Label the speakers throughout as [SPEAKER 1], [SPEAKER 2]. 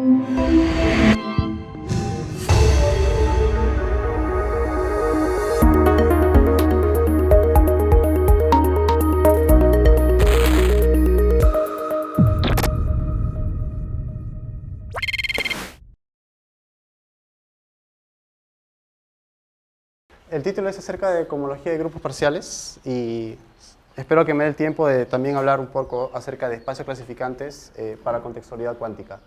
[SPEAKER 1] El título es acerca de cohomología de grupos parciales y espero que me dé el tiempo de también hablar un poco acerca de espacios clasificantes para contextualidad cuántica.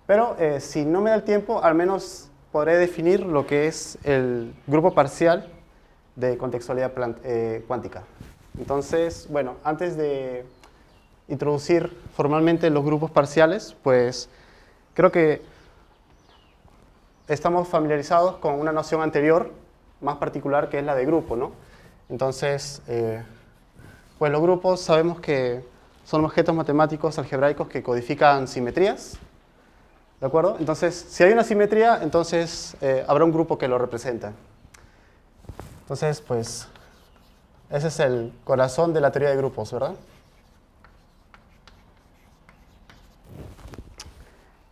[SPEAKER 1] Pero si no me da el tiempo, al menos podré definir lo que es el grupo parcial de contextualidad cuántica. Entonces, bueno, antes de introducir formalmente los grupos parciales, pues creo que estamos familiarizados con una noción anterior, más particular, que es la de grupo, ¿no? Entonces, pues los grupos sabemos que son objetos matemáticos algebraicos que codifican simetrías, ¿de acuerdo? Entonces, si hay una simetría, entonces habrá un grupo que lo representa. Entonces, pues, ese es el corazón de la teoría de grupos, ¿verdad?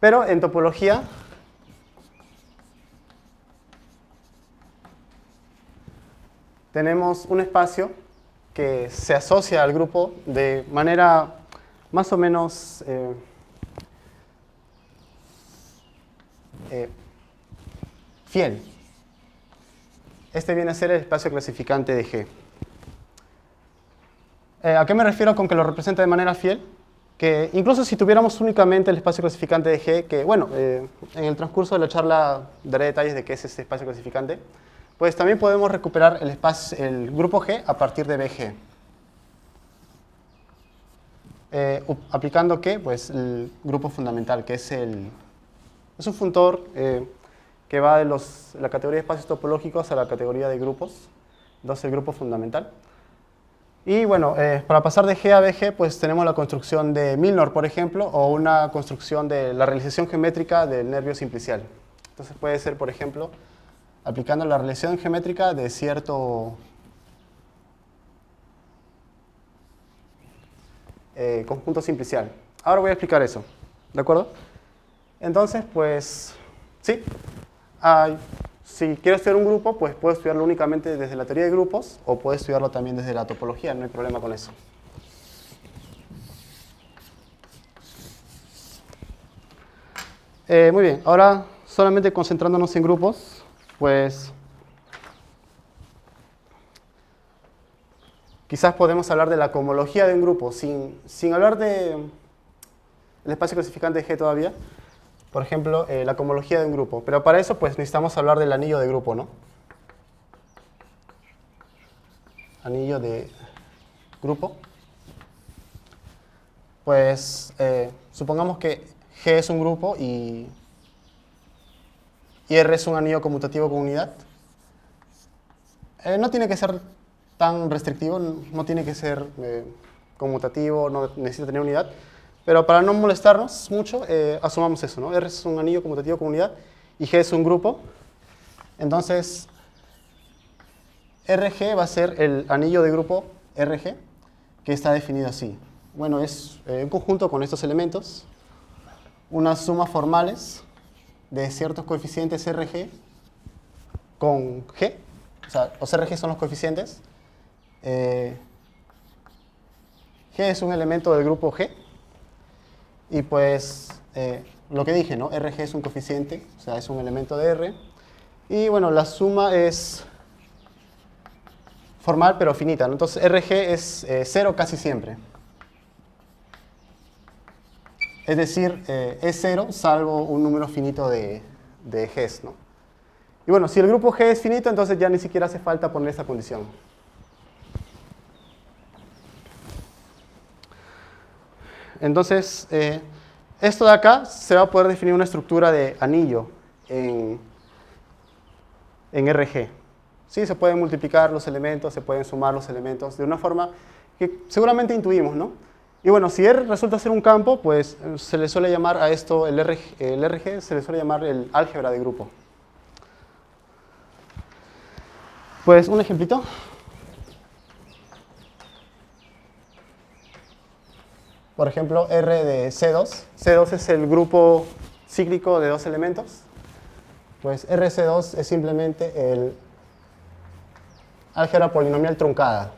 [SPEAKER 1] Pero en topología tenemos un espacio que se asocia al grupo de manera más o menos fiel. Este viene a ser el espacio clasificante de G. ¿A qué me refiero con que lo representa de manera fiel? Que incluso si tuviéramos únicamente el espacio clasificante de G, que bueno, en el transcurso de la charla daré detalles de qué es este espacio clasificante, pues también podemos recuperar el grupo G a partir de BG. ¿Aplicando qué? Pues el grupo fundamental, que es un funtor que va de la categoría de espacios topológicos a la categoría de grupos, entonces el grupo fundamental. Y bueno, para pasar de G a BG, pues tenemos la construcción de Milnor, por ejemplo, o una construcción de la realización geométrica del nervio simplicial. Entonces puede ser, por ejemplo, aplicando la realización geométrica de cierto conjunto simplicial. Ahora voy a explicar eso, ¿de acuerdo? Entonces, pues, sí, si quiero estudiar un grupo, pues puedo estudiarlo únicamente desde la teoría de grupos o puedo estudiarlo también desde la topología, no hay problema con eso. Muy bien, ahora solamente concentrándonos en grupos, pues quizás podemos hablar de la cohomología de un grupo sin hablar del espacio clasificante de G todavía. Por ejemplo, la cohomología de un grupo. Pero para eso pues necesitamos hablar del anillo de grupo, ¿no? Anillo de grupo. Pues supongamos que G es un grupo y R es un anillo conmutativo con unidad. No tiene que ser tan restrictivo, no tiene que ser conmutativo, no necesita tener unidad. Pero para no molestarnos mucho, asumamos eso, ¿no? R es un anillo conmutativo con unidad y G es un grupo. Entonces, RG va a ser el anillo de grupo RG, que está definido así. Bueno, es un conjunto con estos elementos, unas sumas formales de ciertos coeficientes RG con G, o sea, los RG son los coeficientes. G es un elemento del grupo G. Y pues, lo que dije, ¿no? RG es un coeficiente, o sea, es un elemento de R. Y bueno, la suma es formal pero finita, ¿no? Entonces, RG es 0 casi siempre. Es decir, es 0 salvo un número finito de Gs, ¿no? Y bueno, si el grupo G es finito, entonces ya ni siquiera hace falta poner esa condición. Entonces, esto de acá se va a poder definir una estructura de anillo en RG. Sí, se pueden multiplicar los elementos, se pueden sumar los elementos de una forma que seguramente intuimos, ¿no? Y bueno, si R resulta ser un campo, pues se le suele llamar a esto, el RG se le suele llamar el álgebra de grupo. Pues un ejemplito. Por ejemplo, R de C2. C2 es el grupo cíclico de dos elementos, pues RC2 es simplemente el álgebra polinomial truncada.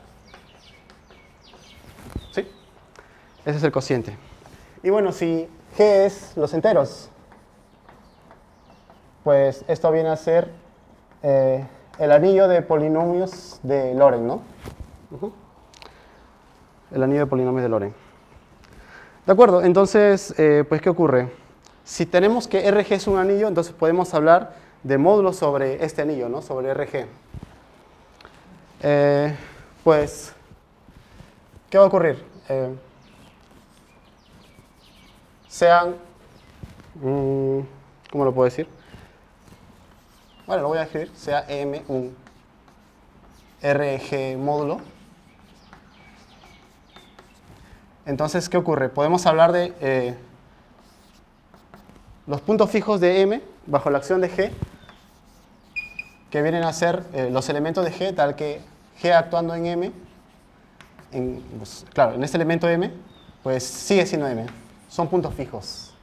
[SPEAKER 1] ¿Sí? Ese es el cociente. Y bueno, si G es los enteros, pues esto viene a ser el anillo de polinomios de Loren, ¿no? El anillo de polinomios de Loren. De acuerdo, entonces, pues, ¿qué ocurre? Si tenemos que RG es un anillo, entonces podemos hablar de módulos sobre este anillo, ¿no? Sobre RG. Pues, ¿qué va a ocurrir? Sean, ¿cómo lo puedo decir? Bueno, lo voy a escribir, sea M un RG módulo. Entonces, ¿qué ocurre? Podemos hablar de los puntos fijos de M bajo la acción de G, que vienen a ser los elementos de G, tal que G actuando en M, pues, claro, en este elemento M, pues sigue siendo M. Son puntos fijos.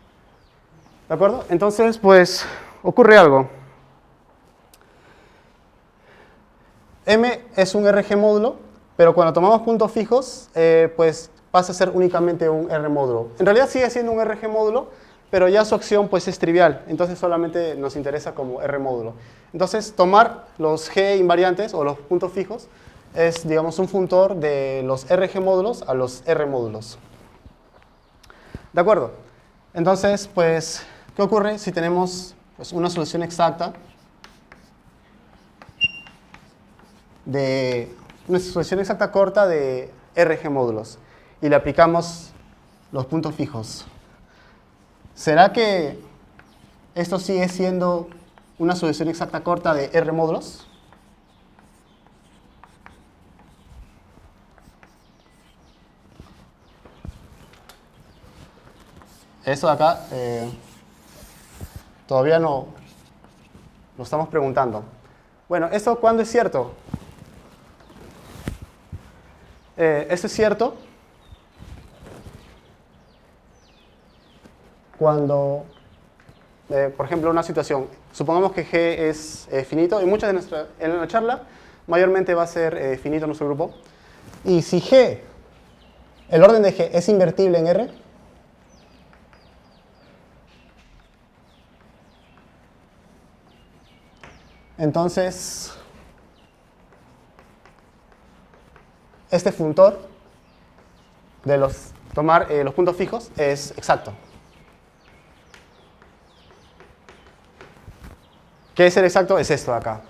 [SPEAKER 1] ¿De acuerdo? Entonces, pues, ocurre algo. M es un RG módulo, pero cuando tomamos puntos fijos, pues pasa a ser únicamente un R módulo. En realidad sigue siendo un RG módulo, pero ya su acción pues es trivial, entonces solamente nos interesa como R módulo. Entonces tomar los G invariantes o los puntos fijos es, digamos, un funtor de los RG módulos a los R módulos. ¿De acuerdo? Entonces, pues, ¿qué ocurre si tenemos pues, una solución exacta corta de RG módulos y le aplicamos los puntos fijos? ¿Será que esto sigue siendo una solución exacta corta de R módulos? Eso de acá todavía no lo estamos preguntando. Bueno, ¿esto cuándo es cierto? Esto es cierto cuando, por ejemplo, una situación, supongamos que G es finito, y en la charla mayormente va a ser finito nuestro grupo, y si G, el orden de G es invertible en R, entonces este funtor de tomar los puntos fijos es exacto. ¿Qué es el exacto? Es esto de acá,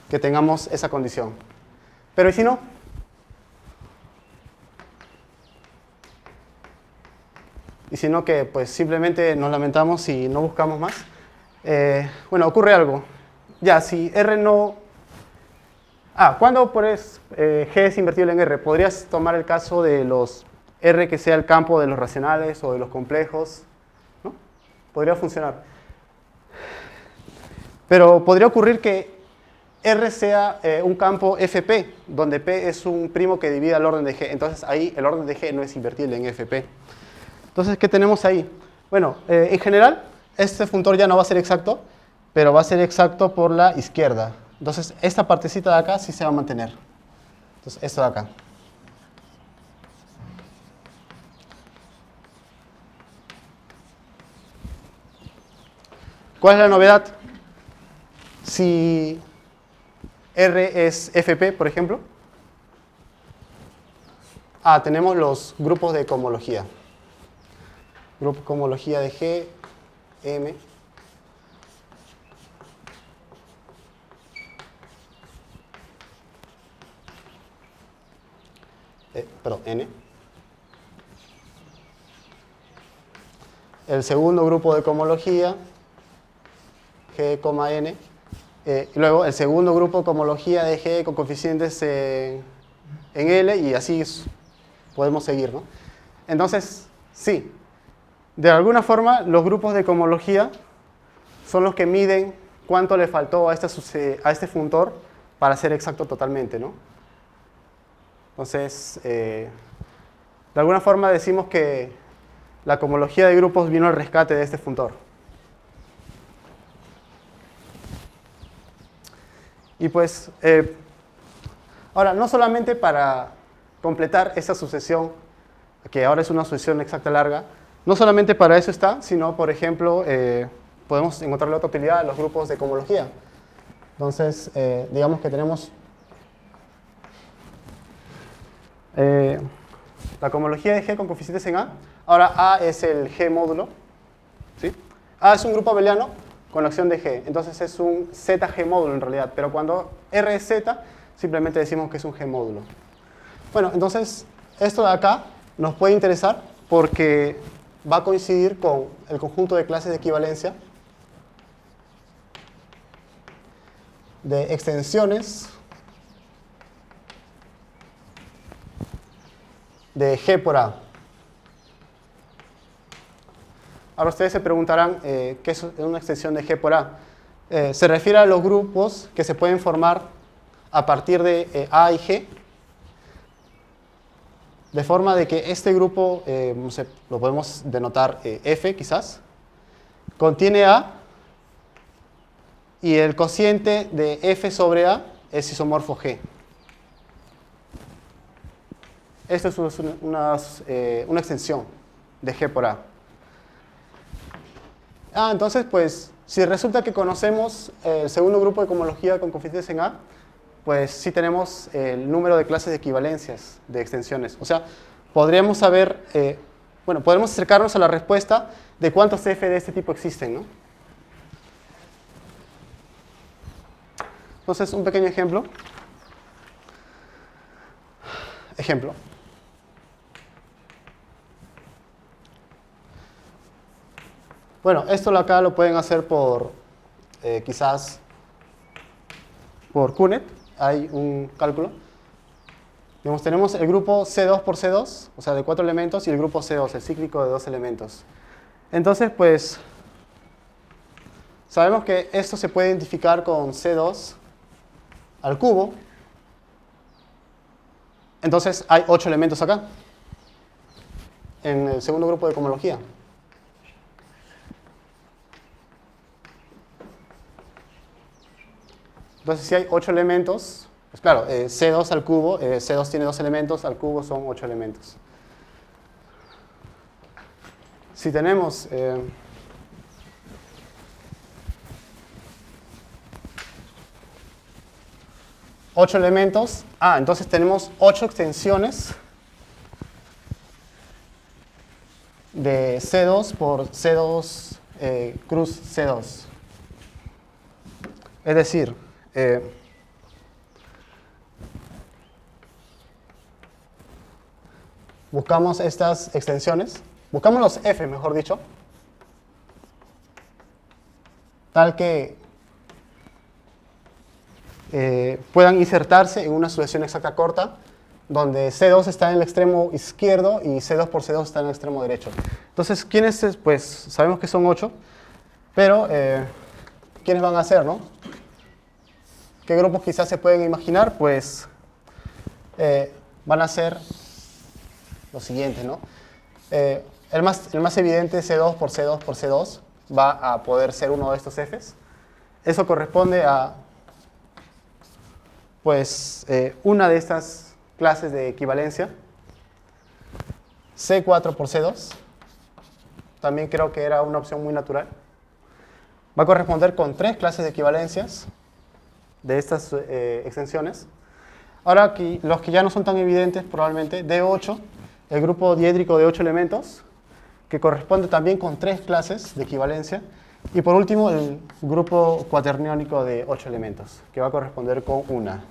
[SPEAKER 1] que tengamos esa condición. Pero ¿y si no? Y si no, que pues simplemente nos lamentamos y no buscamos más. Bueno, ocurre algo. Ya, si R no... ¿cuándo pones G es invertible en R? Podrías tomar el caso de los R que sea el campo de los racionales o de los complejos, ¿no? Podría funcionar. Pero podría ocurrir que R sea un campo FP, donde P es un primo que divide el orden de G. Entonces ahí el orden de G no es invertible en FP. Entonces, ¿qué tenemos ahí? Bueno, en general, este funtor ya no va a ser exacto, pero va a ser exacto por la izquierda. Entonces, esta partecita de acá sí se va a mantener. Entonces, esto de acá. ¿Cuál es la novedad? Si R es FP, por ejemplo, tenemos los grupos de cohomología. Grupo cohomología de G, M. N. El segundo grupo de cohomología, G, N. Luego el segundo grupo de cohomología de G con coeficientes en L, y así podemos seguir, ¿no? Entonces, sí, de alguna forma los grupos de cohomología son los que miden cuánto le faltó a este funtor para ser exacto totalmente, ¿no? Entonces, de alguna forma decimos que la cohomología de grupos vino al rescate de este funtor. Y pues, ahora, no solamente para completar esta sucesión, que ahora es una sucesión exacta larga, no solamente para eso está, sino, por ejemplo, podemos encontrarle otra utilidad a los grupos de cohomología. Entonces, digamos que tenemos la cohomología de G con coeficientes en A. Ahora A es el G módulo, ¿sí? A es un grupo abeliano con la acción de G, entonces es un ZG módulo en realidad, pero cuando R es Z, simplemente decimos que es un G módulo. Bueno, entonces esto de acá nos puede interesar porque va a coincidir con el conjunto de clases de equivalencia de extensiones de G por A. Ahora ustedes se preguntarán qué es una extensión de G por A. Se refiere a los grupos que se pueden formar a partir de A y G, de forma de que este grupo, no sé, lo podemos denotar F quizás, contiene A y el cociente de F sobre A es isomorfo G. Esto es una extensión de G por A. Entonces, pues, si resulta que conocemos el segundo grupo de cohomología con coeficientes en A, pues sí tenemos el número de clases de equivalencias de extensiones. O sea, podríamos saber, bueno, podemos acercarnos a la respuesta de cuántos F de este tipo existen, ¿no? Entonces, un pequeño ejemplo. Ejemplo. Bueno, esto acá lo pueden hacer por, quizás, por QNet. Hay un cálculo. Digamos, tenemos el grupo C2 por C2, o sea, de 4 elementos, y el grupo C2, el cíclico de 2 elementos. Entonces, pues, sabemos que esto se puede identificar con C2 al cubo. Entonces, hay 8 elementos acá, en el segundo grupo de cohomología. Entonces, si hay 8 elementos, pues claro, C2 al cubo, C2 tiene 2 elementos, al cubo son 8 elementos. Si tenemos ocho elementos, entonces tenemos 8 extensiones de C2 por C2 cruz C2. Es decir, buscamos estas extensiones, buscamos los F, mejor dicho, tal que puedan insertarse en una sucesión exacta corta, donde C2 está en el extremo izquierdo y C2 por C2 está en el extremo derecho. Entonces, ¿quiénes? Pues sabemos que son 8, pero ¿quiénes van a ser, no? ¿Qué grupos quizás se pueden imaginar? Pues van a ser los siguientes, ¿no? El más evidente, C2 por C2 por C2, va a poder ser uno de estos Fs. Eso corresponde a, pues, una de estas clases de equivalencia. C4 por C2, también creo que era una opción muy natural. Va a corresponder con 3 clases de equivalencias de estas extensiones. Ahora aquí, los que ya no son tan evidentes probablemente, D8, el grupo diédrico de 8 elementos, que corresponde también con 3 clases de equivalencia. Y por último, el grupo cuaterniónico de 8 elementos, que va a corresponder con una.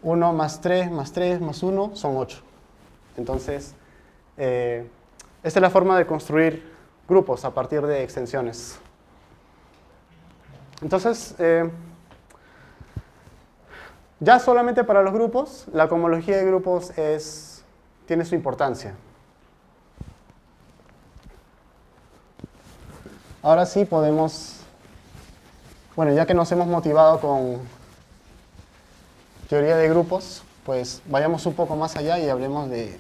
[SPEAKER 1] 1 más 3 más 3 más 1 son 8. Entonces, esta es la forma de construir grupos a partir de extensiones. Entonces, ya solamente para los grupos, la cohomología de grupos tiene su importancia. Ahora sí podemos, bueno, ya que nos hemos motivado con teoría de grupos, pues vayamos un poco más allá y hablemos de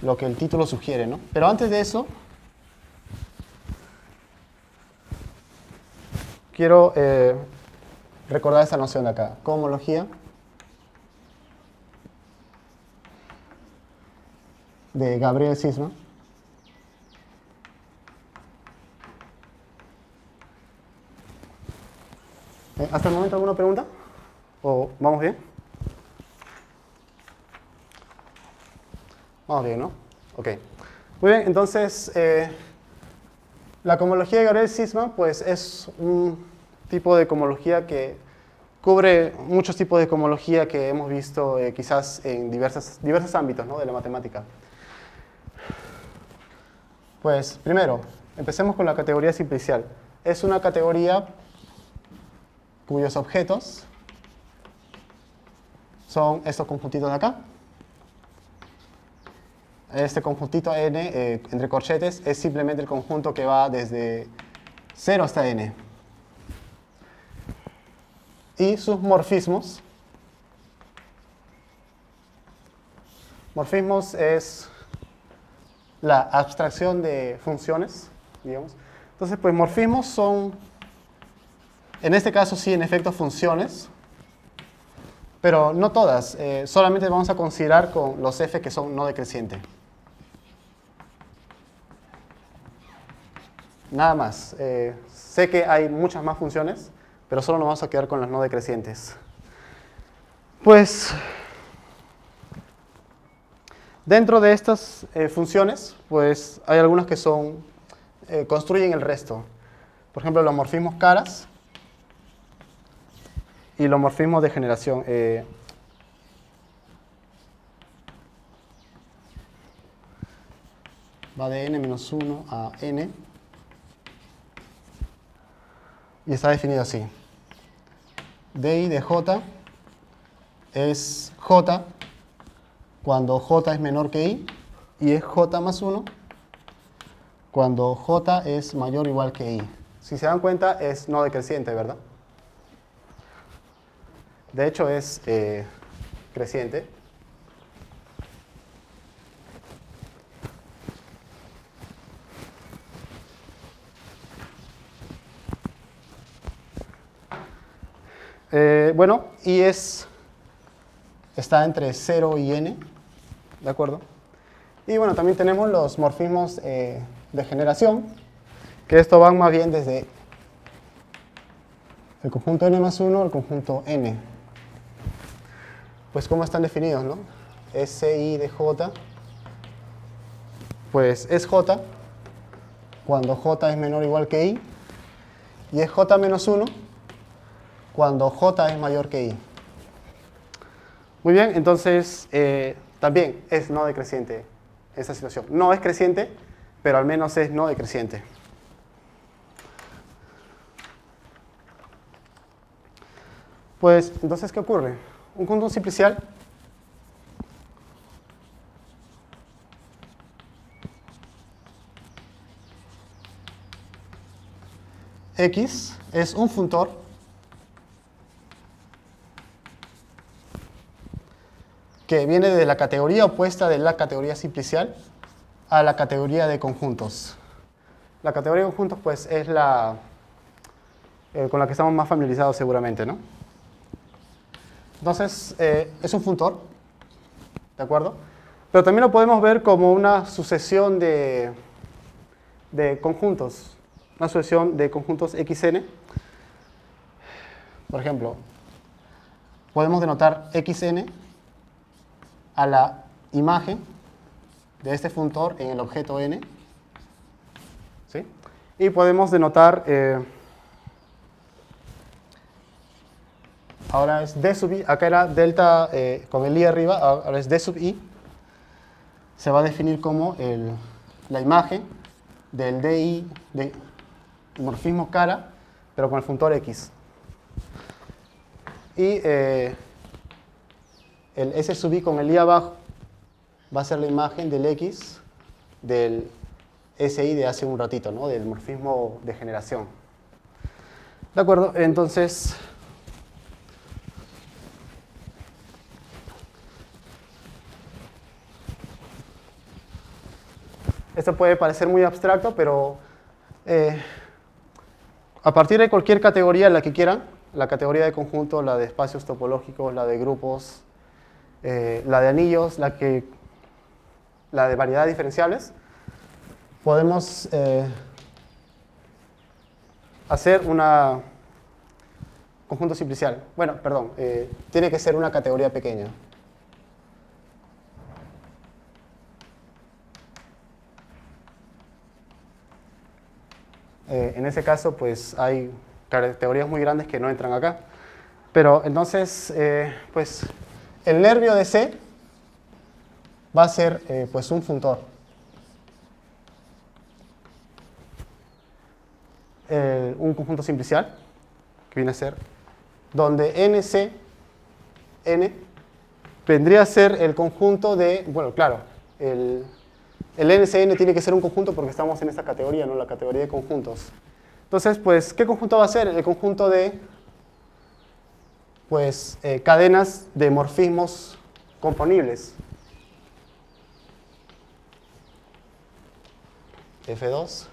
[SPEAKER 1] lo que el título sugiere, ¿no? Pero antes de eso, quiero recordar esta noción de acá, cohomología de Gabriel-Sisman. ¿Hasta el momento alguna pregunta? ¿O vamos bien? Vamos bien, ¿no? Ok. Muy bien, entonces, la cohomología de Gabriel-Sisman pues, es un tipo de cohomología que cubre muchos tipos de cohomología que hemos visto quizás en diversos ámbitos, ¿no?, de la matemática. Pues, primero, empecemos con la categoría simplicial. Es una categoría cuyos objetos son estos conjuntitos de acá. Este conjuntito n, entre corchetes, es simplemente el conjunto que va desde 0 hasta n. Y sus morfismos. Morfismos es la abstracción de funciones, digamos. Entonces, pues morfismos son, en este caso sí, en efecto, funciones, pero no todas. Solamente vamos a considerar con los f que son no decrecientes. Nada más. Sé que hay muchas más funciones, pero solo nos vamos a quedar con las no decrecientes. Pues, dentro de estas funciones, pues hay algunas que son, construyen el resto. Por ejemplo, los morfismos caras y los morfismos de generación. Va de n-1 a n. Y está definido así. di de j es j cuando j es menor que i, y es j más 1 cuando j es mayor o igual que i. Si se dan cuenta, es no decreciente, ¿verdad? De hecho, es creciente. Bueno, y está entre 0 y n, ¿de acuerdo? Y bueno, también tenemos los morfismos de generación, que esto van más bien desde el conjunto n más 1 al conjunto n. Pues ¿cómo están definidos, no? Si de j, pues es j cuando j es menor o igual que i, y es j menos 1 cuando j es mayor que i. Muy bien, entonces también es no decreciente esta situación. No es creciente, pero al menos es no decreciente. Pues, entonces, ¿qué ocurre? Un conjunto simplicial X es un funtor que viene de la categoría opuesta de la categoría simplicial a la categoría de conjuntos. La categoría de conjuntos, pues, es la con la que estamos más familiarizados seguramente, ¿no? Entonces, es un funtor, ¿de acuerdo? Pero también lo podemos ver como una sucesión de conjuntos, una sucesión de conjuntos xn. Por ejemplo, podemos denotar xn a la imagen de este funtor en el objeto n, ¿sí? Y podemos denotar, ahora es d sub i, acá era delta con el i arriba, ahora es d sub i, se va a definir como la imagen del di de morfismo cara, pero con el funtor x. Y el S sub i con el i abajo va a ser la imagen del X del SI de hace un ratito, ¿no? Del morfismo de generación. ¿De acuerdo? Entonces, esto puede parecer muy abstracto, pero a partir de cualquier categoría, la que quieran, la categoría de conjunto, la de espacios topológicos, la de grupos, la de anillos, la de variedades diferenciables, podemos hacer una conjunto simplicial. Bueno, perdón, tiene que ser una categoría pequeña. En ese caso, pues hay categorías muy grandes que no entran acá. Pero entonces, pues el nervio de C va a ser pues un funtor. Un conjunto simplicial, que viene a ser, donde NC, N, vendría a ser el conjunto de, bueno, claro, el NCN tiene que ser un conjunto porque estamos en esta categoría, ¿no? La categoría de conjuntos. Entonces, pues, ¿qué conjunto va a ser? El conjunto de, pues, cadenas de morfismos componibles. F2,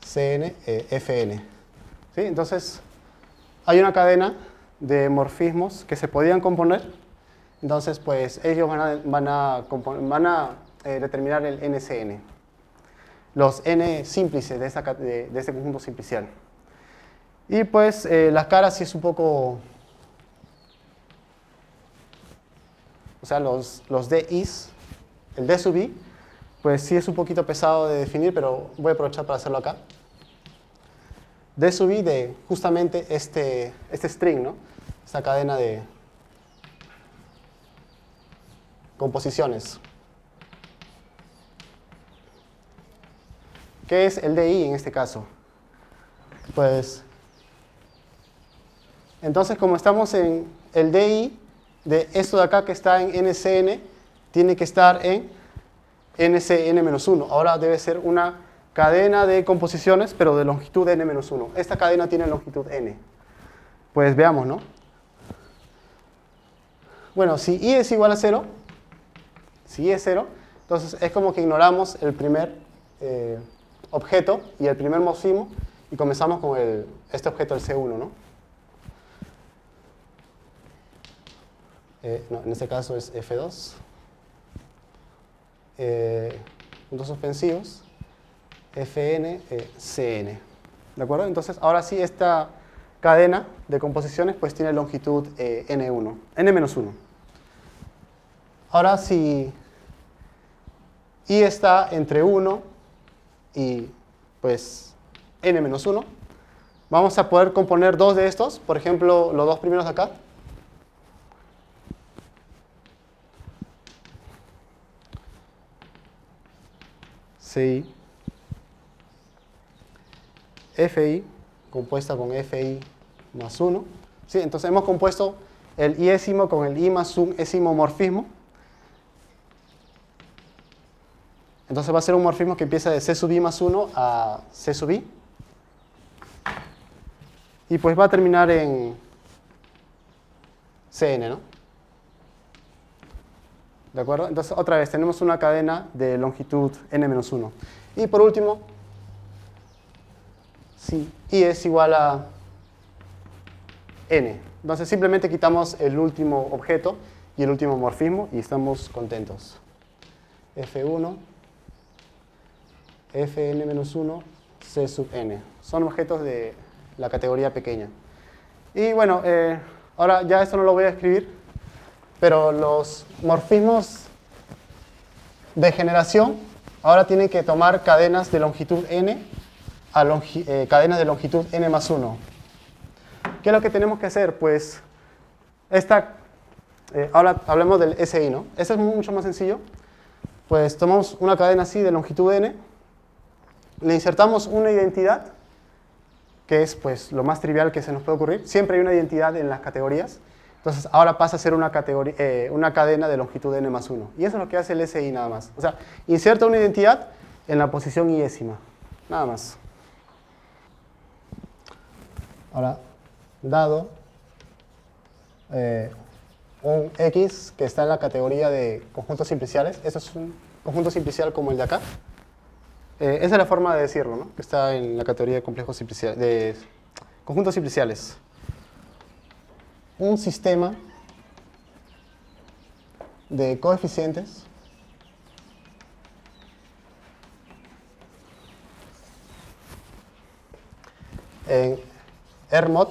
[SPEAKER 1] CN, FN. ¿Sí? Entonces, hay una cadena de morfismos que se podían componer. Entonces, pues, ellos van a determinar el NCN. Los N símplices de este conjunto simplicial. Y pues, las caras sí es un poco... O sea, los DIs, el D sub I, pues sí es un poquito pesado de definir, pero voy a aprovechar para hacerlo acá. D sub I de justamente este string, ¿no? Esta cadena de composiciones. ¿Qué es el DI en este caso? Pues, entonces como estamos en el DI de esto de acá que está en NCN, tiene que estar en NCN-1. Ahora debe ser una cadena de composiciones, pero de longitud n-1. Esta cadena tiene longitud n. Pues veamos, ¿no? Bueno, si I es igual a 0, si I es 0, entonces es como que ignoramos el primer objeto y el primer morfismo y comenzamos con este objeto, el C1, ¿no? No, en este caso es F2. Puntos suspensivos, Fn, Cn. ¿De acuerdo? Entonces, ahora sí, esta cadena de composiciones pues tiene longitud n1, n-1. Ahora, si I está entre 1 y pues n-1, vamos a poder componer dos de estos, por ejemplo, los dos primeros de acá. CI, FI, compuesta con FI más 1. ¿Sí? Entonces hemos compuesto el iésimo con el I más un ésimo morfismo. Entonces va a ser un morfismo que empieza de C sub I más 1 a C sub I. Y pues va a terminar en Cn, ¿no? ¿De acuerdo? Entonces, otra vez, tenemos una cadena de longitud n-1. Y por último, si I es igual a n. Entonces, simplemente quitamos el último objeto y el último morfismo y estamos contentos. F1, Fn-1, C sub n. Son objetos de la categoría pequeña. Y bueno, ahora ya esto no lo voy a escribir, pero los morfismos de generación ahora tienen que tomar cadenas de longitud n a cadenas de longitud n más 1. ¿Qué es lo que tenemos que hacer? Pues, ahora hablemos del SI, ¿no? Este es mucho más sencillo. Pues tomamos una cadena así de longitud n, le insertamos una identidad, que es pues lo más trivial que se nos puede ocurrir. Siempre hay una identidad en las categorías. Entonces ahora pasa a ser una cadena de longitud n más 1. Y eso es lo que hace el SI nada más. O sea, inserta una identidad en la posición iésima. Nada más. Ahora, dado un X que está en la categoría de conjuntos simpliciales, esto es un conjunto simplicial como el de acá. Esa es la forma de decirlo, ¿no? Que está en la categoría de de conjuntos simpliciales. Un sistema de coeficientes en R-mod.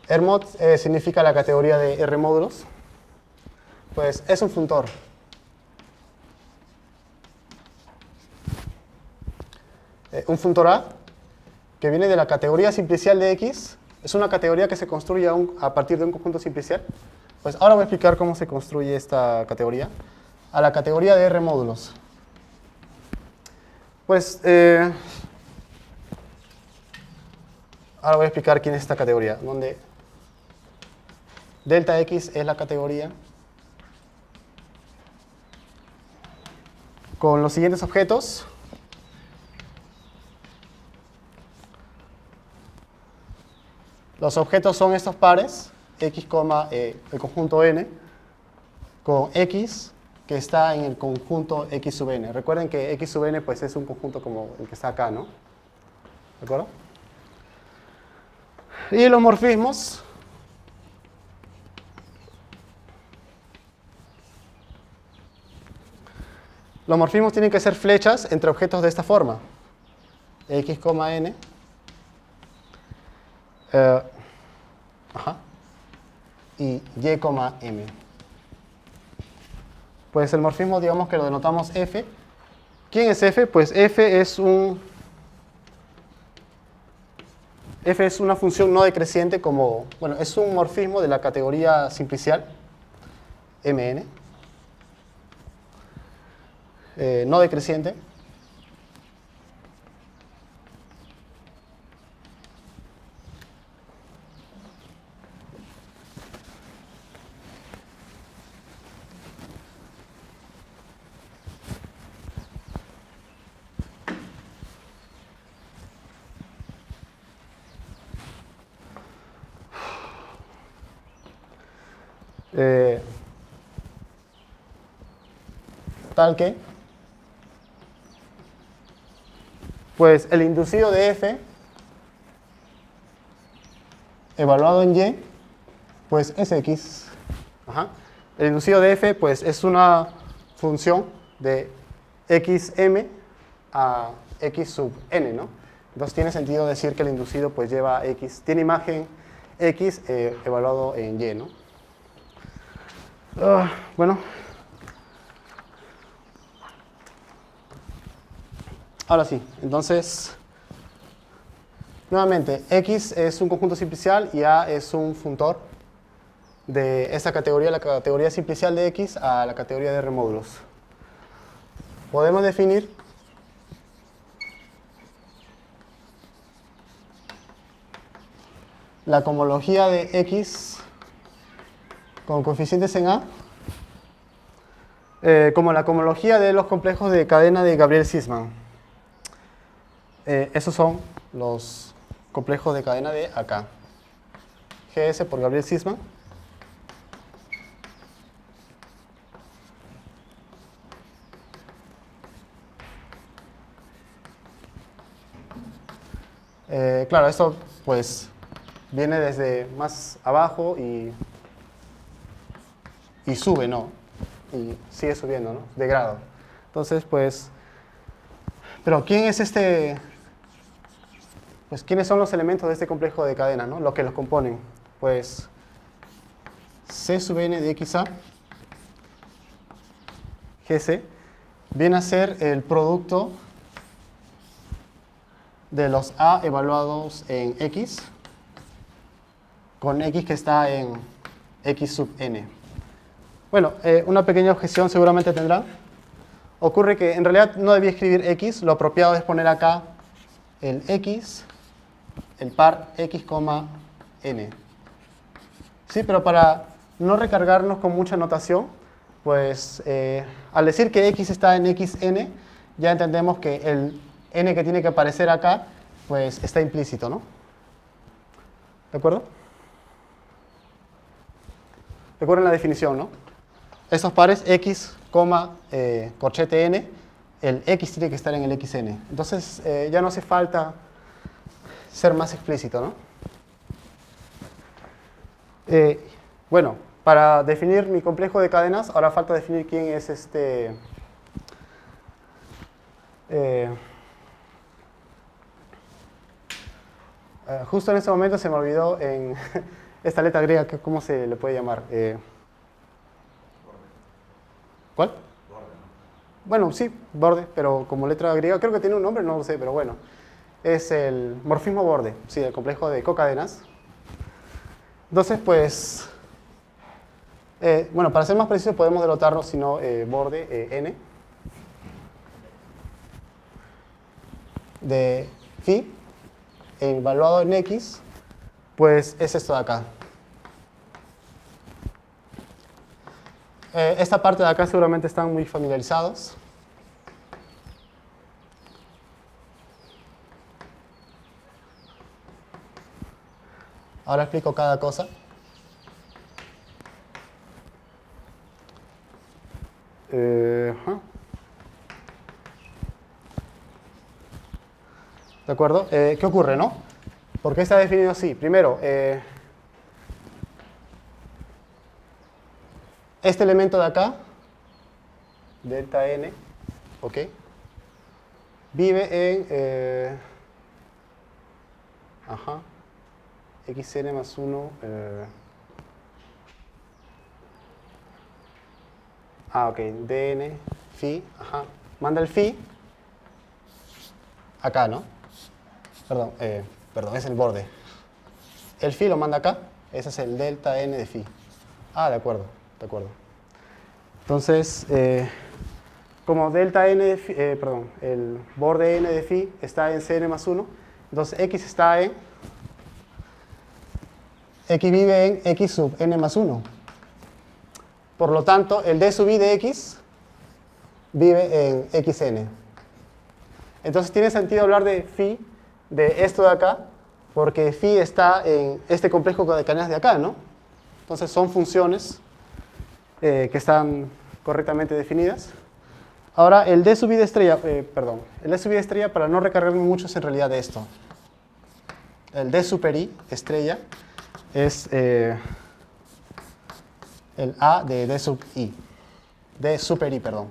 [SPEAKER 1] R-mod significa la categoría de R módulos. Pues es un funtor. Un funtor A que viene de la categoría simplicial de X. Es una categoría que se construye a partir de un conjunto simplicial. Pues ahora voy a explicar cómo se construye esta categoría. A la categoría de R módulos. Pues ahora voy a explicar quién es esta categoría, donde delta X es la categoría con los siguientes objetos. Los objetos son estos pares, X, el conjunto N, con X que está en el conjunto X sub N. Recuerden que X sub N pues, es un conjunto como el que está acá, ¿no? ¿De acuerdo? Y los morfismos. Los morfismos tienen que ser flechas entre objetos de esta forma. X, N. Y Y, M. Pues el morfismo, digamos que lo denotamos F. ¿Quién es F? Pues F es una función no decreciente como, bueno, es un morfismo de la categoría simplicial, Mn, no decreciente. Tal que, pues el inducido de F evaluado en Y, pues es X. El inducido de F pues es una función de xm a x sub n, ¿no? Entonces tiene sentido decir que el inducido pues lleva x, tiene imagen x evaluado en Y, ¿no? Bueno. Ahora sí, entonces, nuevamente, X es un conjunto simplicial y A es un funtor de esta categoría, la categoría simplicial de X a la categoría de R módulos. Podemos definir la cohomología de X con coeficientes en A como la cohomología de los complejos de cadena de Gabriel-Sisman. Esos son los complejos de cadena de acá. GS por Gabriel-Sisman. Claro, esto pues viene desde más abajo y sube, ¿no? Y sigue subiendo, ¿no? De grado. Entonces, pues, pero ¿quién es este? Pues, ¿quiénes son los elementos de este complejo de cadena, ¿no? Los que los componen. Pues, C sub n de xa, GC, viene a ser el producto de los A evaluados en X con X que está en X sub n. Bueno, una pequeña objeción seguramente tendrá. Ocurre que en realidad no debía escribir X, lo apropiado es poner acá el X, el par X, N. Sí, pero para no recargarnos con mucha notación, pues al decir que X está en XN, ya entendemos que el N que tiene que aparecer acá, pues está implícito, ¿no? ¿De acuerdo? Recuerden la definición, ¿no? Estos pares X, corchete N, el X tiene que estar en el XN. Entonces ya no hace falta ser más explícito, ¿no? Bueno, para definir mi complejo de cadenas, ahora falta definir quién es justo en ese momento se me olvidó en esta letra griega, ¿cómo se le puede llamar? ¿Cuál? Bueno, sí, borde, pero como letra griega, creo que tiene un nombre, no lo sé, pero bueno. Es el morfismo borde, sí, el complejo de cocadenas. Entonces, pues, bueno, para ser más preciso podemos denotarlo, si no, borde n de phi evaluado en x, pues es esto de acá. Esta parte de acá seguramente están muy familiarizados. Ahora explico cada cosa. ¿De acuerdo? ¿Qué ocurre, no? ¿Por qué está definido así? Primero, este elemento de acá, delta n, ¿ok? Vive en xn más 1. Ok, dn, phi, manda el phi acá, ¿no? Perdón, es el borde. El phi lo manda acá, ese es el delta n de phi. De acuerdo. Entonces, como delta n de phi, el borde n de phi está en cn más 1, entonces x está en, x vive en x sub n más 1. Por lo tanto, el d sub i de x vive en xn. Entonces tiene sentido hablar de phi, de esto de acá, porque phi está en este complejo de cadenas de acá, ¿no? Entonces son funciones que están correctamente definidas. Ahora, el d sub i de estrella, el d sub i de estrella, para no recargarme mucho, es en realidad de esto. El d super i, estrella, es el a de d sub i. D super i, perdón.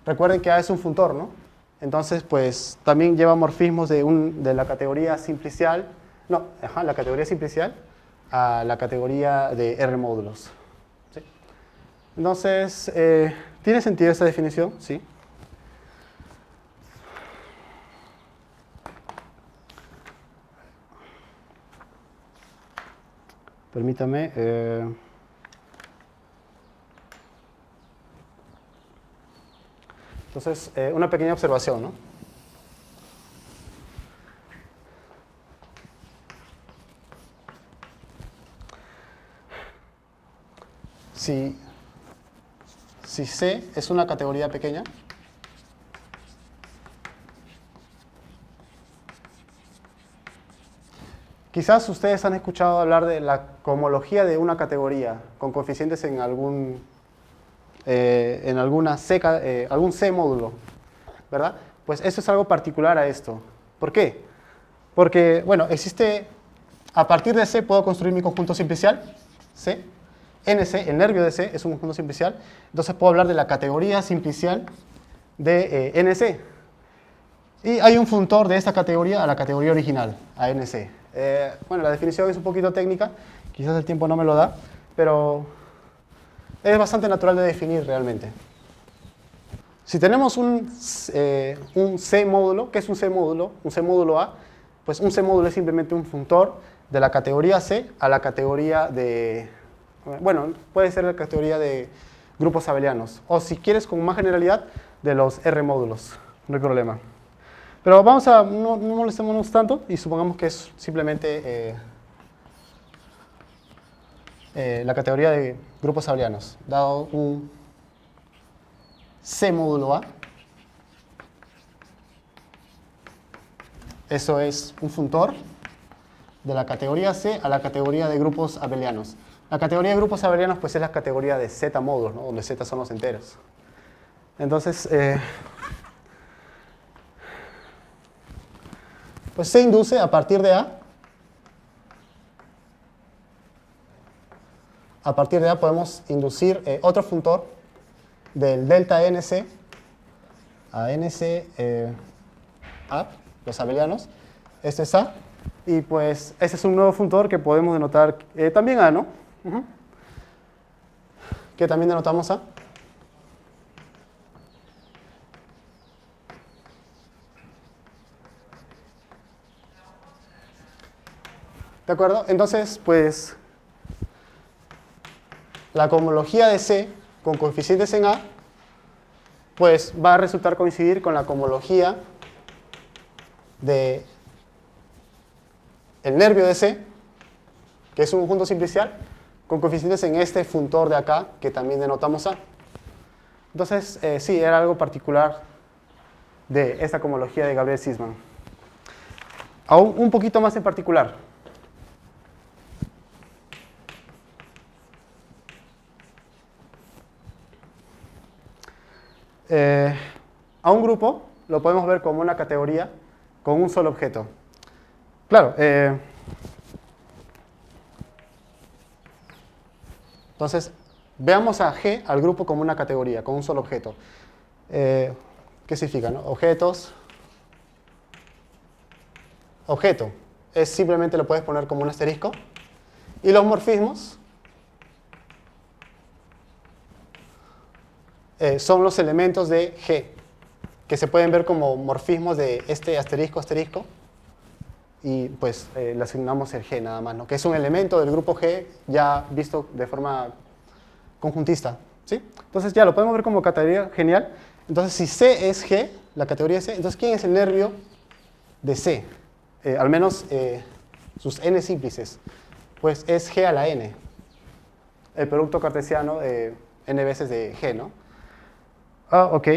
[SPEAKER 1] Recuerden que a es un funtor, ¿no? Entonces, pues, también lleva morfismos de la categoría simplicial, la categoría simplicial a la categoría de R módulos. ¿Sí? Entonces, ¿tiene sentido esta definición? Sí. Permítame. Entonces, una pequeña observación, ¿no? Si C es una categoría pequeña, quizás ustedes han escuchado hablar de la cohomología de una categoría con coeficientes en algún algún C módulo, ¿verdad? Pues eso es algo particular a esto. ¿Por qué? Porque, bueno, existe, a partir de C puedo construir mi conjunto simplicial, C, NC, el nervio de C es un conjunto simplicial, entonces puedo hablar de la categoría simplicial de NC. Y hay un funtor de esta categoría a la categoría original, a NC. Bueno, la definición es un poquito técnica, quizás el tiempo no me lo da, pero es bastante natural de definir realmente. Si tenemos un C módulo, ¿qué es un C módulo? Un C módulo A, pues un C módulo es simplemente un funtor de la categoría C a la categoría de, bueno, puede ser la categoría de grupos abelianos, o si quieres con más generalidad, de los R módulos, no hay problema. Pero vamos a, no molestémonos tanto y supongamos que es simplemente la categoría de grupos abelianos, dado un C módulo A. Eso es un funtor de la categoría C a la categoría de grupos abelianos. La categoría de grupos abelianos pues es la categoría de Z módulos, ¿no? Donde Z son los enteros. Entonces, Pues C induce a partir de A. A partir de A podemos inducir otro funtor del delta NC a NC A, los abelianos. Este es A. Y pues este es un nuevo funtor que podemos denotar también A, ¿no? Que también denotamos A. ¿De acuerdo? Entonces, pues, la cohomología de C con coeficientes en A, pues va a resultar coincidir con la cohomología de el nervio de C, que es un conjunto simplicial, con coeficientes en este funtor de acá, que también denotamos A. Entonces, sí, era algo particular de esta cohomología de Gabriel-Sisman. Aún un poquito más en particular. A un grupo lo podemos ver como una categoría con un solo objeto. Claro, entonces veamos a G, al grupo, como una categoría, con un solo objeto. ¿Qué significa, no? Objetos. Objeto es simplemente lo puedes poner como un asterisco. Y los morfismos son los elementos de G, que se pueden ver como morfismos de este asterisco, asterisco, y pues le asignamos el G nada más, ¿no? Que es un elemento del grupo G ya visto de forma conjuntista, ¿sí? Entonces ya lo podemos ver como categoría, genial. Entonces si C es G, la categoría C, entonces ¿quién es el nervio de C? Al menos sus n símplices, pues es G a la n, el producto cartesiano de n veces de G, ¿no? Ok.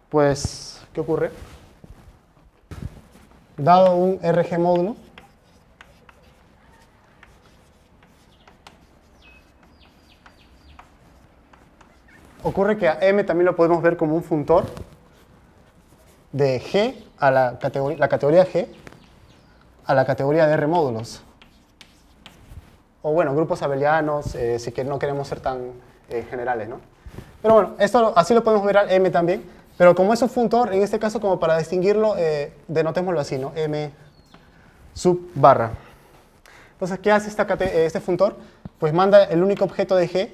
[SPEAKER 1] Pues, ¿qué ocurre? Dado un RG módulo, ocurre que a M también lo podemos ver como un funtor de G a la categoría G a la categoría de R módulos. O bueno, grupos abelianos, si que no queremos ser tan generales, ¿no? Pero bueno, esto así lo podemos ver al M también, pero como es un funtor, en este caso como para distinguirlo, denotémoslo así, ¿no? M sub barra. Entonces, ¿qué hace este funtor? Pues manda el único objeto de G,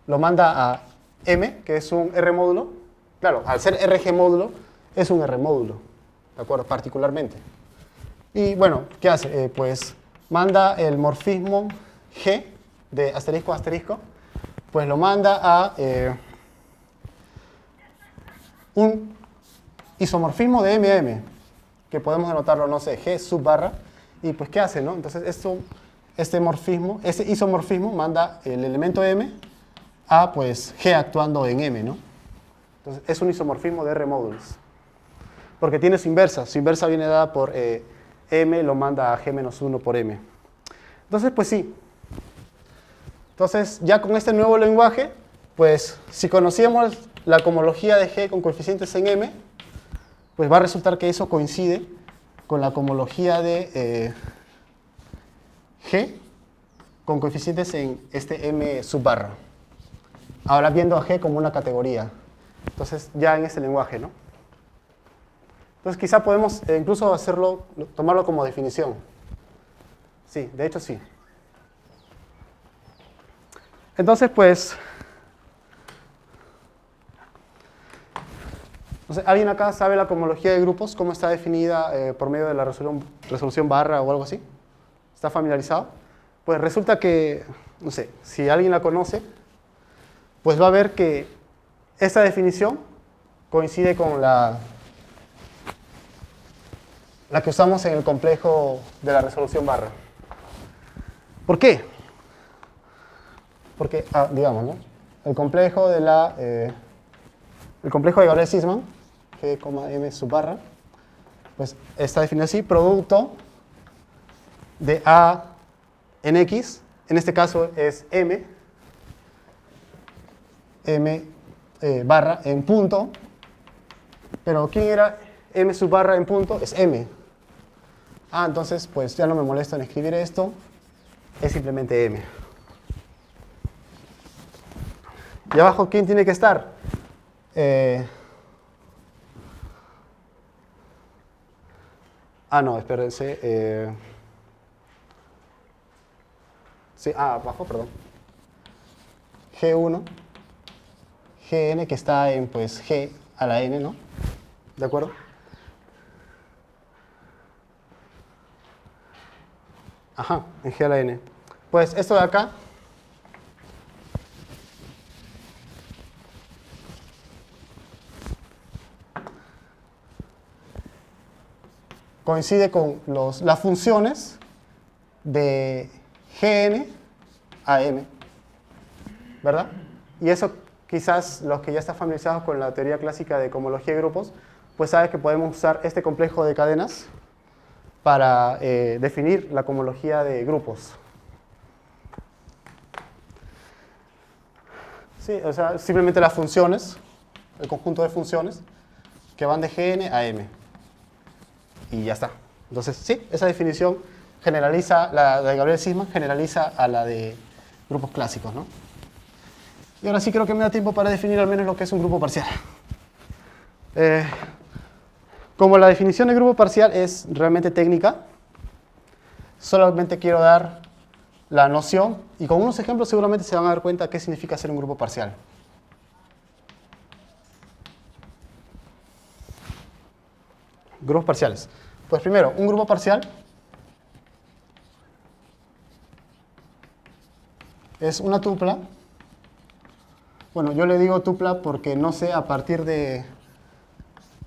[SPEAKER 1] lo manda a M, que es un R módulo. Claro, al ser RG módulo, es un R módulo, ¿de acuerdo? Particularmente. Y bueno, ¿qué hace? Pues manda el morfismo G de asterisco a asterisco, pues lo manda a un isomorfismo de M a M, que podemos denotarlo, no sé, G sub barra, y pues ¿qué hace, no? Entonces este isomorfismo manda el elemento M a pues G actuando en M, ¿no? Entonces es un isomorfismo de R módulos, porque tiene su inversa viene dada por M, lo manda a G-1 por M. Entonces, pues sí. Entonces, ya con este nuevo lenguaje, pues si conocíamos la cohomología de G con coeficientes en M, pues va a resultar que eso coincide con la cohomología de G con coeficientes en este M sub barra. Ahora viendo a G como una categoría. Entonces, ya en este lenguaje, ¿no? Entonces, quizá podemos incluso tomarlo como definición. Sí, de hecho sí. Entonces, pues, no sé, ¿alguien acá sabe la cohomología de grupos? ¿Cómo está definida por medio de la resolución barra o algo así? ¿Está familiarizado? Pues resulta que, no sé, si alguien la conoce, pues va a ver que esta definición coincide con la que usamos en el complejo de la resolución barra. ¿Por qué? Porque, digamos, ¿no? El complejo de Gabriel-Sisman, G, M sub barra, pues está definido así: producto de A en X, en este caso es M barra en punto Pero ¿quién era m sub barra en punto? Es m. Ah, entonces pues ya no me molesto en escribir esto. Es simplemente m. Y abajo, ¿quién tiene que estar? No, espérense. Sí, abajo, perdón. G1, Gn, que está en pues G a la n, ¿no? ¿De acuerdo? Ajá, en G a la n. Pues esto de acá coincide con las funciones de Gn a m, ¿verdad? Y eso quizás los que ya están familiarizados con la teoría clásica de cohomología de grupos, pues saben que podemos usar este complejo de cadenas para definir la cohomología de grupos. Sí, o sea, simplemente las funciones, el conjunto de funciones que van de Gn a m. Y ya está. Entonces, sí, esa definición generaliza, la de Gabriel Sisman generaliza a la de grupos clásicos, ¿no? Y ahora sí creo que me da tiempo para definir al menos lo que es un grupo parcial. Como la definición de grupo parcial es realmente técnica, solamente quiero dar la noción, y con unos ejemplos seguramente se van a dar cuenta qué significa ser un grupo parcial. Grupos parciales. Pues primero, un grupo parcial es una tupla. Bueno, yo le digo tupla porque no sé, a partir de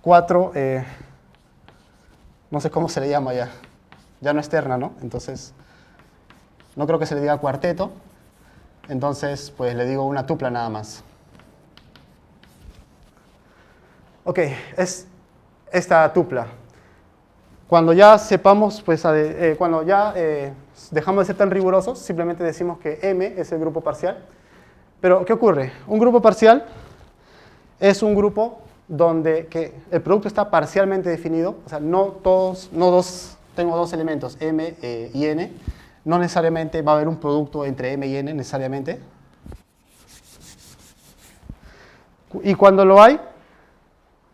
[SPEAKER 1] 4, no sé cómo se le llama ya. Ya no es terna, ¿no? Entonces, no creo que se le diga cuarteto. Entonces, pues le digo una tupla nada más. Ok, es esta tupla. Cuando ya sepamos, pues, cuando ya dejamos de ser tan rigurosos, simplemente decimos que M es el grupo parcial. Pero, ¿qué ocurre? Un grupo parcial es un grupo donde el producto está parcialmente definido. O sea, tengo dos elementos, M y N. No necesariamente va a haber un producto entre M y N, necesariamente. Y cuando lo hay,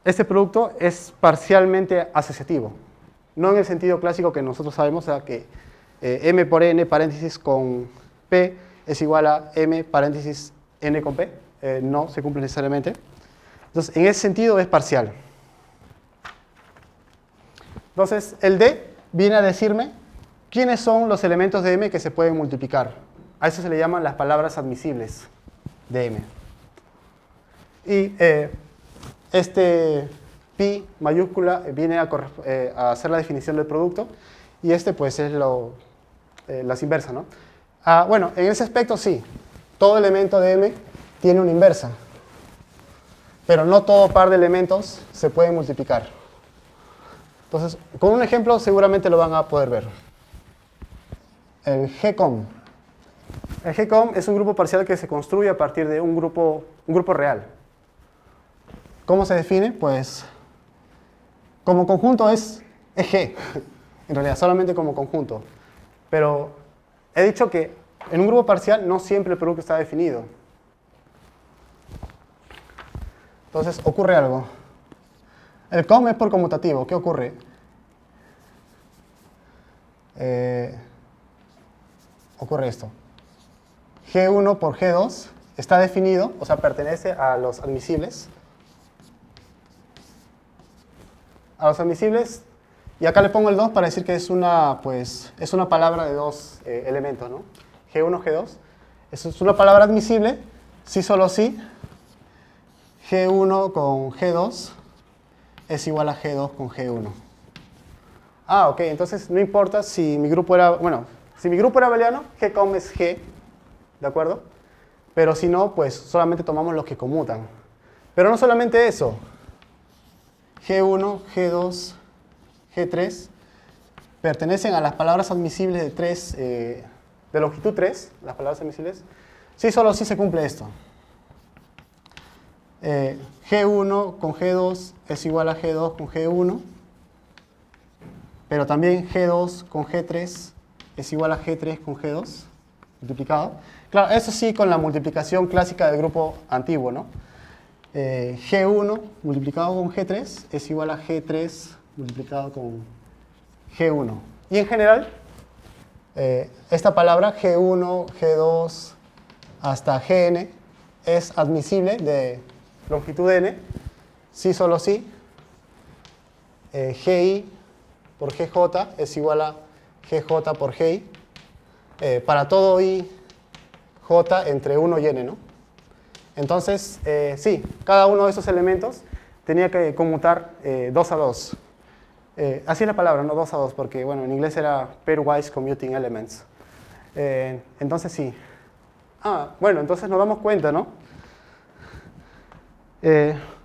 [SPEAKER 1] este producto es parcialmente asociativo. No en el sentido clásico que nosotros sabemos, o sea, que M por N paréntesis con P es igual a M paréntesis N con P. No se cumple necesariamente. Entonces, en ese sentido es parcial. Entonces, el D viene a decirme quiénes son los elementos de M que se pueden multiplicar. A eso se le llaman las palabras admisibles de M. Y este pi mayúscula viene a hacer la definición del producto, y este pues es las inversas, ¿no? Bueno, en ese aspecto sí, todo elemento de M tiene una inversa, pero no todo par de elementos se puede multiplicar. Entonces, con un ejemplo seguramente lo van a poder ver. El GCOM. El GCOM es un grupo parcial que se construye a partir de un grupo real. ¿Cómo se define? Pues como conjunto es G, en realidad, solamente como conjunto. Pero he dicho que en un grupo parcial no siempre el producto está definido. Entonces ocurre algo. El COM es por conmutativo. ¿Qué ocurre? Ocurre esto. G1 por G2 está definido, o sea, pertenece a los admisibles. A los admisibles, y acá le pongo el 2 para decir que es una palabra de dos elementos, ¿no? G1, G2. Eso es una palabra admisible, si solo si G1 con G2 es igual a G2 con G1. Ok, entonces no importa si mi grupo era, si mi grupo era abeliano, GCOM es G, ¿de acuerdo? Pero si no, pues solamente tomamos los que conmutan. Pero no solamente eso. G1, G2, G3 pertenecen a las palabras admisibles de longitud 3, las palabras admisibles. Sí, solo si se cumple esto. G1 con G2 es igual a G2 con G1, pero también G2 con G3 es igual a G3 con G2 multiplicado. Claro, eso sí con la multiplicación clásica del grupo antiguo, ¿no? G1 multiplicado con G3 es igual a G3 multiplicado con G1. Y en general, esta palabra G1, G2 hasta Gn es admisible de longitud n, si solo si Gi por Gj es igual a Gj por Gi para todo i j entre 1 y n, ¿no? Entonces, sí, cada uno de esos elementos tenía que conmutar 2 a 2. Así es la palabra, no 2 a 2, porque bueno, en inglés era pairwise commuting elements. Entonces sí. Bueno, entonces nos damos cuenta, ¿no?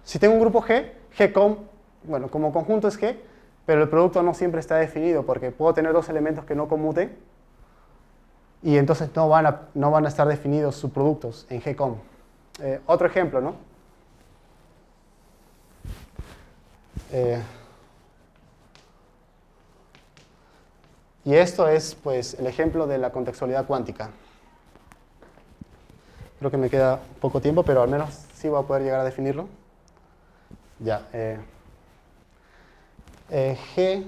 [SPEAKER 1] Si tengo un grupo G, G, bueno, como conjunto es G, pero el producto no siempre está definido, porque puedo tener dos elementos que no conmuten, y entonces no van a estar definidos subproductos en G. Otro ejemplo, ¿no? Y esto es, pues, el ejemplo de la contextualidad cuántica. Creo que me queda poco tiempo, pero al menos sí voy a poder llegar a definirlo. Ya. G,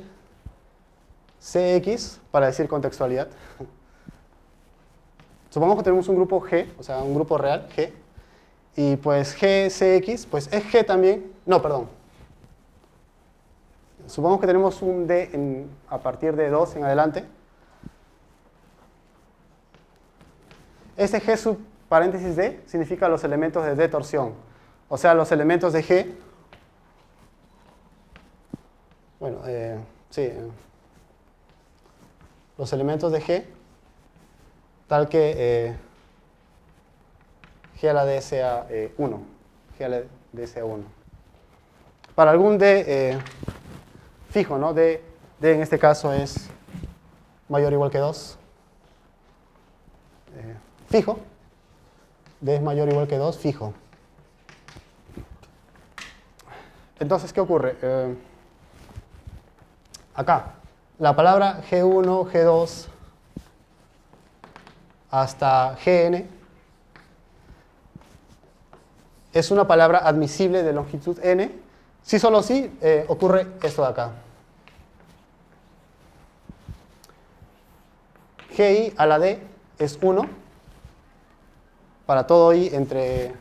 [SPEAKER 1] Cx, para decir contextualidad. Supongamos que tenemos un grupo G, o sea, un grupo real, G, y pues G, Cx, pues es G también, no, perdón. Supongamos que tenemos un D a partir de 2 en adelante. Este G sub paréntesis D significa los elementos de D torsión. O sea, los elementos de G. Bueno, sí. Los elementos de G, tal que G a la D sea 1. G a la D sea 1. Para algún D fijo, ¿no? D en este caso es mayor o igual que 2. Fijo. D es mayor o igual que 2, fijo. Entonces, ¿qué ocurre? Acá, la palabra G1, G2 hasta Gn es una palabra admisible de longitud n, si solo si ocurre esto de acá. Gi a la d es 1 para todo i entre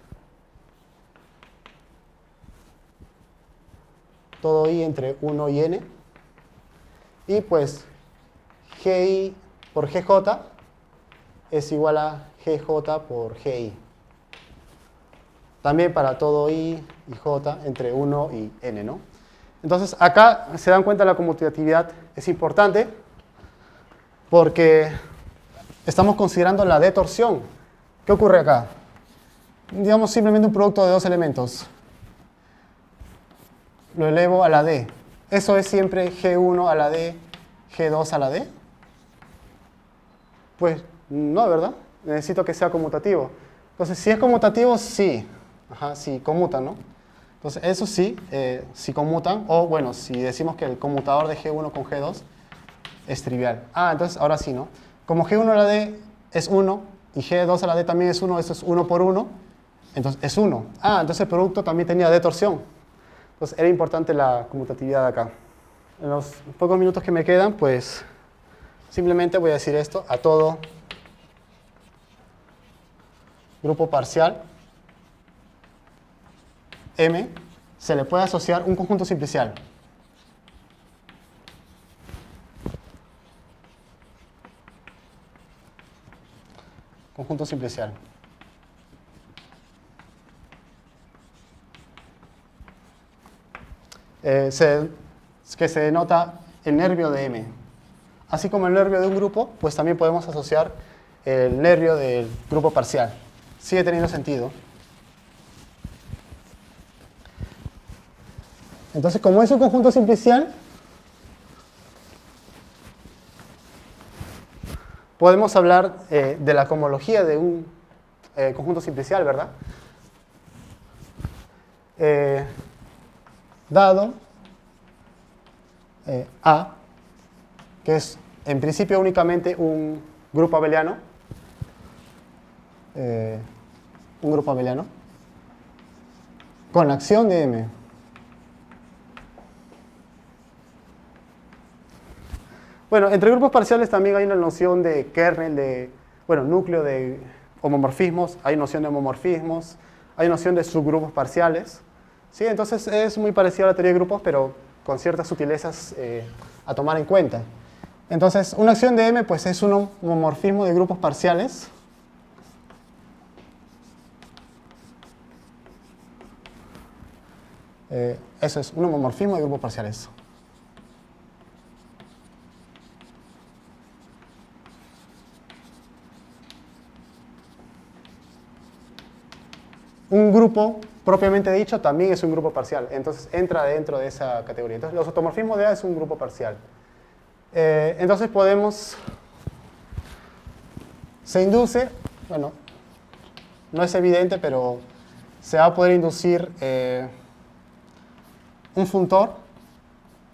[SPEAKER 1] 1 y n. Y pues Gi por Gj es igual a Gj por Gi. También para todo i y j entre 1 y n, ¿no? Entonces acá se dan cuenta la conmutatividad es importante porque estamos considerando la D torsión. ¿Qué ocurre acá? Digamos simplemente un producto de dos elementos. Lo elevo a la D. ¿Eso es siempre G1 a la D, G2 a la D? Pues no, ¿verdad? Necesito que sea conmutativo. Entonces, si es conmutativo, sí. Ajá, sí, conmutan, ¿no? Entonces, eso sí, si conmutan, o bueno, si decimos que el conmutador de G1 con G2 es trivial. Entonces, ahora sí, ¿no? Como G1 a la D es 1 y G2 a la D también es 1, eso es 1 por 1, entonces es 1. Entonces el producto también tenía D torsión. Entonces era importante la conmutatividad acá. En los pocos minutos que me quedan, pues simplemente voy a decir esto a todo grupo parcial M se le puede asociar un conjunto simplicial. Conjunto simplicial. Que se denota el nervio de M. Así como el nervio de un grupo, pues también podemos asociar el nervio del grupo parcial. Sigue teniendo sentido. Entonces, como es un conjunto simplicial, podemos hablar de la cohomología de un conjunto simplicial, ¿verdad? dado A, que es en principio únicamente un grupo abeliano, con acción de M. Bueno, entre grupos parciales también hay una noción de kernel, núcleo de homomorfismos, hay noción de homomorfismos, hay noción de subgrupos parciales. ¿Sí? Entonces es muy parecido a la teoría de grupos, pero con ciertas sutilezas a tomar en cuenta. Entonces, una acción de M pues, es un homomorfismo de grupos parciales. Eso es un homomorfismo de grupos parciales. Un grupo propiamente dicho también es un grupo parcial, entonces entra dentro de esa categoría. Entonces los automorfismos de A es un grupo parcial. Entonces se induce, bueno, no es evidente, pero se va a poder inducir un funtor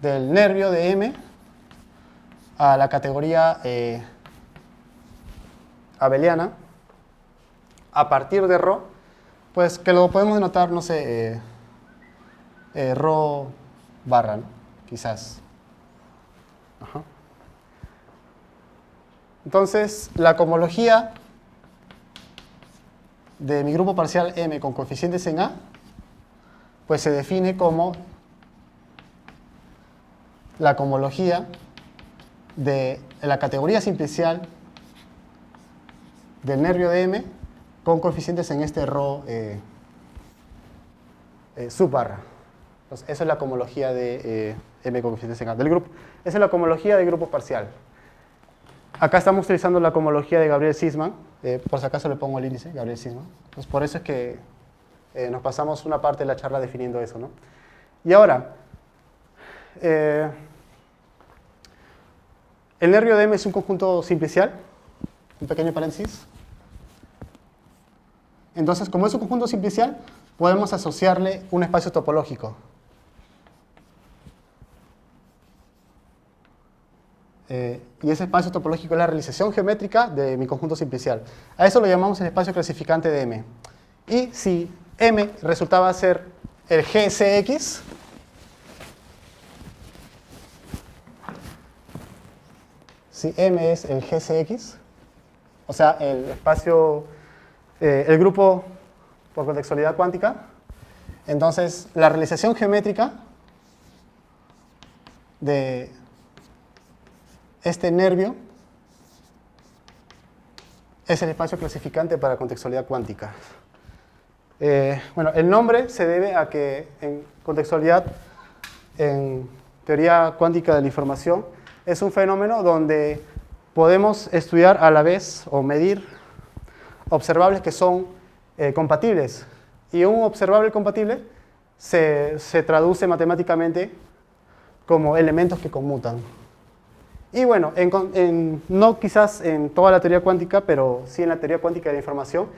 [SPEAKER 1] del nervio de M a la categoría abeliana a partir de ρ, pues que lo podemos denotar, no sé, ρ barra, ¿no? Quizás. Ajá. Entonces, la cohomología de mi grupo parcial M con coeficientes en A, pues se define como la cohomología de la categoría simplicial del nervio de M con coeficientes en este ρ subbarra. Entonces, esa es la cohomología de M con coeficientes en A del grupo. Esa es la cohomología del grupo parcial. Acá estamos utilizando la cohomología de Gabriel-Sisman. Por si acaso le pongo el índice, Gabriel-Sisman. Pues por eso es que nos pasamos una parte de la charla definiendo eso, ¿no? Y ahora, el nervio de M es un conjunto simplicial, un pequeño paréntesis. Entonces, como es un conjunto simplicial, podemos asociarle un espacio topológico. Y ese espacio topológico es la realización geométrica de mi conjunto simplicial. A eso lo llamamos el espacio clasificante de M. Y si M resultaba ser el GCX, si M es el GCX, o sea, el espacio, el grupo por contextualidad cuántica, entonces la realización geométrica de este nervio es el espacio clasificante para contextualidad cuántica. Bueno, el nombre se debe a que en contextualidad, en teoría cuántica de la información, es un fenómeno donde podemos estudiar a la vez o medir observables que son compatibles. Y un observable compatible se traduce matemáticamente como elementos que conmutan. Y bueno, no quizás en toda la teoría cuántica, pero sí en la teoría cuántica de la información,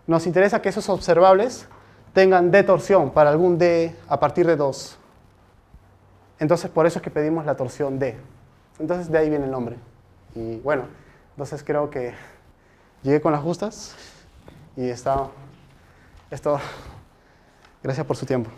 [SPEAKER 1] nos interesa que esos observables tengan D torsión para algún D a partir de 2. Entonces, por eso es que pedimos la torsión D. Entonces, de ahí viene el nombre. Y bueno, entonces creo que llegué con las justas y está esto. Gracias por su tiempo.